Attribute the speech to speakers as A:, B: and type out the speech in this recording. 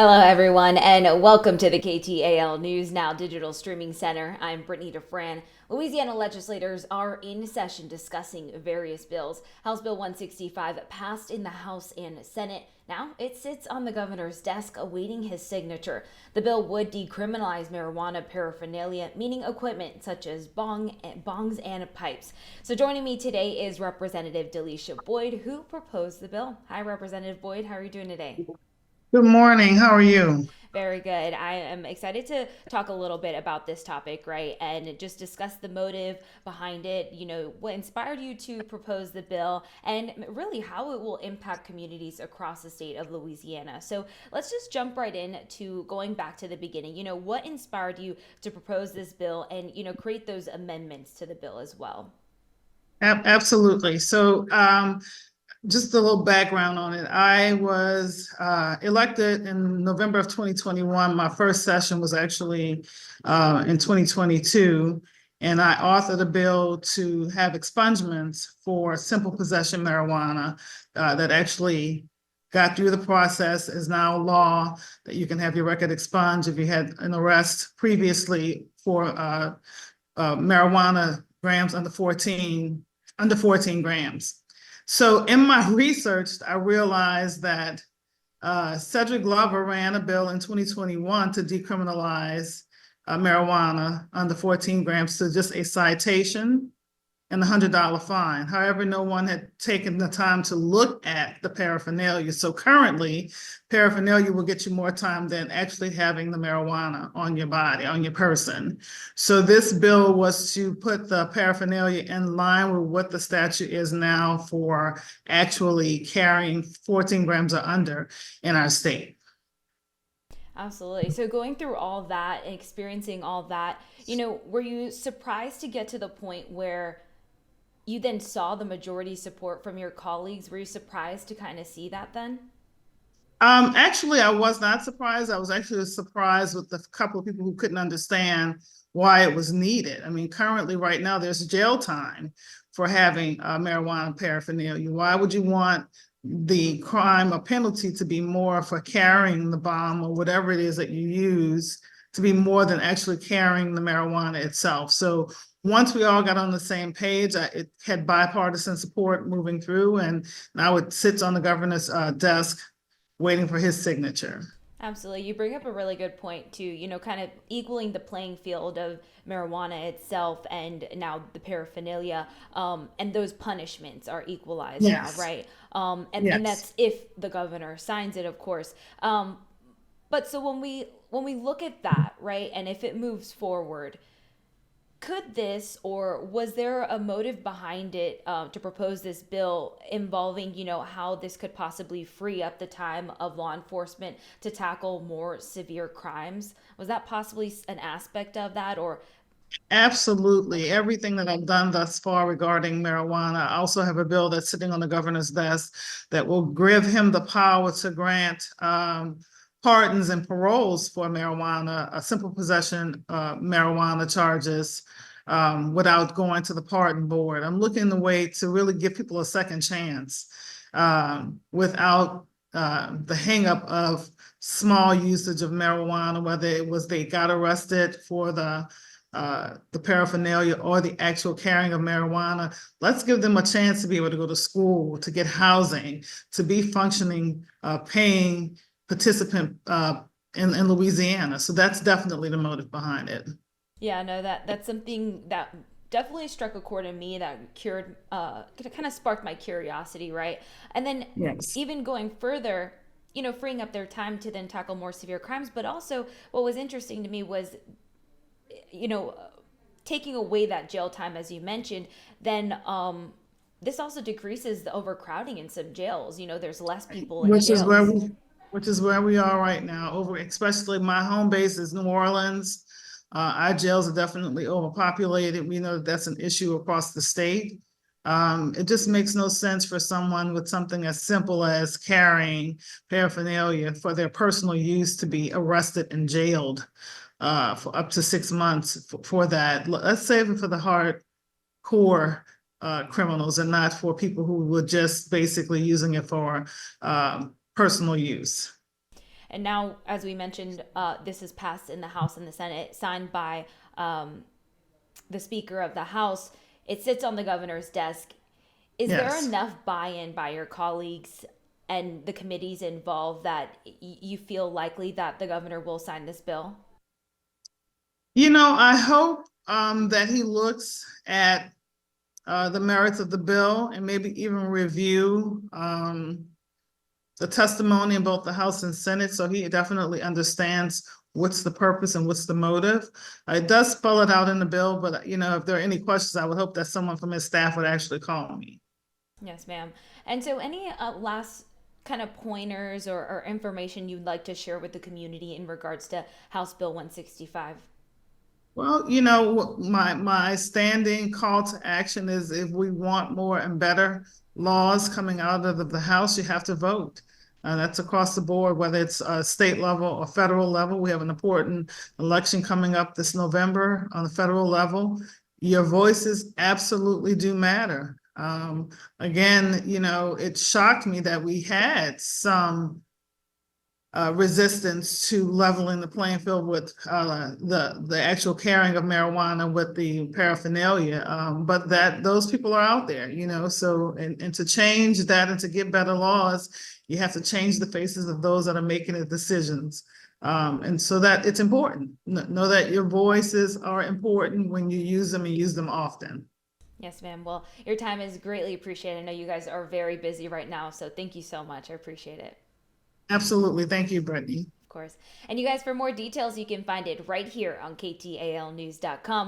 A: Hello, everyone, and welcome to the KTAL News Now Digital Streaming Center. I'm Brittany DeFran. Louisiana legislators are in session discussing various bills. House Bill 165 passed in the House and Senate. Now it sits on the governor's desk awaiting his signature. The bill would decriminalize marijuana paraphernalia, meaning equipment such as bongs and pipes. So joining me today is Representative Delisha Boyd, who proposed the bill. Hi, Representative Boyd. How are you doing today?
B: Good morning. How are you?
A: Very good. I am excited to talk a little bit about this topic, right? And just discuss the motive behind it, what inspired you to propose the bill, and really how it will impact communities across the state of Louisiana. So let's just jump right in to going back to the beginning. What inspired you to propose this bill and, create those amendments to the bill as well?
B: Absolutely. Just a little background on it. I was elected in November of 2021. My first session was actually in 2022, and I authored a bill to have expungements for simple possession marijuana that actually got through the process, is now law that you can have your record expunged if you had an arrest previously for marijuana grams under 14 grams. So in my research, I realized that Cedric Glover ran a bill in 2021 to decriminalize marijuana under 14 grams to just a citation and a $100 fine. However, no one had taken the time to look at the paraphernalia. So currently, paraphernalia will get you more time than actually having the marijuana on your body, on your person. So this bill was to put the paraphernalia in line with what the statute is now for actually carrying 14 grams or under in our state.
A: Absolutely. So going through all that and experiencing all that, were you surprised to get to the point where you then saw the majority support from your colleagues? Were you surprised to kind of see that then?
B: Actually, I was not surprised. I was actually surprised with the couple of people who couldn't understand why it was needed. I mean, currently, right now, there's jail time for having marijuana paraphernalia. Why would you want the crime or penalty to be more for carrying the bomb or whatever it is that you use to be more than actually carrying the marijuana itself? So once we all got on the same page, it had bipartisan support moving through, and now it sits on the governor's desk waiting for his signature.
A: Absolutely. You bring up a really good point too, kind of equaling the playing field of marijuana itself and now the paraphernalia, and those punishments are equalized now,
B: Yes,
A: right? And
B: yes.
A: that's if the governor signs it, of course. But so when we look at that, right, and if it moves forward, could this, or was there a motive behind it, to propose this bill involving, how this could possibly free up the time of law enforcement to tackle more severe crimes? Was that possibly an aspect of that, or
B: Absolutely.
A: okay?
B: Everything that I've done thus far regarding marijuana. I also have a bill that's sitting on the governor's desk that will give him the power to grant pardons and paroles for marijuana, a simple possession marijuana charges without going to the pardon board. I'm looking the way to really give people a second chance without the hangup of small usage of marijuana, whether it was they got arrested for the paraphernalia or the actual carrying of marijuana. Let's give them a chance to be able to go to school, to get housing, to be functioning, paying participant in Louisiana. So that's definitely the motive behind it.
A: Yeah, no, that's something that definitely struck a chord in me that kind of sparked my curiosity, right? And then
B: Yes.
A: even going further, freeing up their time to then tackle more severe crimes. But also, what was interesting to me was, you know, taking away that jail time, as you mentioned, then this also decreases the overcrowding in some jails. There's less people in
B: Which is where
A: jails.
B: we, which is where we are right now. Especially my home base is New Orleans. Our jails are definitely overpopulated. We know that that's an issue across the state. It just makes no sense for someone with something as simple as carrying paraphernalia for their personal use to be arrested and jailed for up to 6 months for that. Let's save it for the hardcore criminals and not for people who were just basically using it for personal use.
A: And now, as we mentioned, this is passed in the House and the Senate, signed by the Speaker of the House. It sits on the governor's desk. Is there
B: Yes.
A: enough buy-in by your colleagues and the committees involved that you feel likely that the governor will sign this bill?
B: I hope that he looks at the merits of the bill and maybe even review the testimony in both the House and Senate, so he definitely understands what's the purpose and what's the motive. It does spell it out in the bill, but if there are any questions, I would hope that someone from his staff would actually call me.
A: Yes, ma'am. And so, any last kind of pointers or information you'd like to share with the community in regards to House Bill 165?
B: Well, my standing call to action is if we want more and better laws coming out of the House, you have to vote. That's across the board, whether it's state level or federal level. We have an important election coming up this November on the federal level. Your voices absolutely do matter. Again, it shocked me that we had some resistance to leveling the playing field with the actual carrying of marijuana with the paraphernalia. But that those people are out there, so and to change that and to get better laws, you have to change the faces of those that are making the decisions. And so that it's important. Know that your voices are important when you use them and use them often.
A: Yes, ma'am. Well, your time is greatly appreciated. I know you guys are very busy right now, so thank you so much. I appreciate it.
B: Absolutely. Thank you, Brittany.
A: Of course. And you guys, for more details, you can find it right here on ktalnews.com.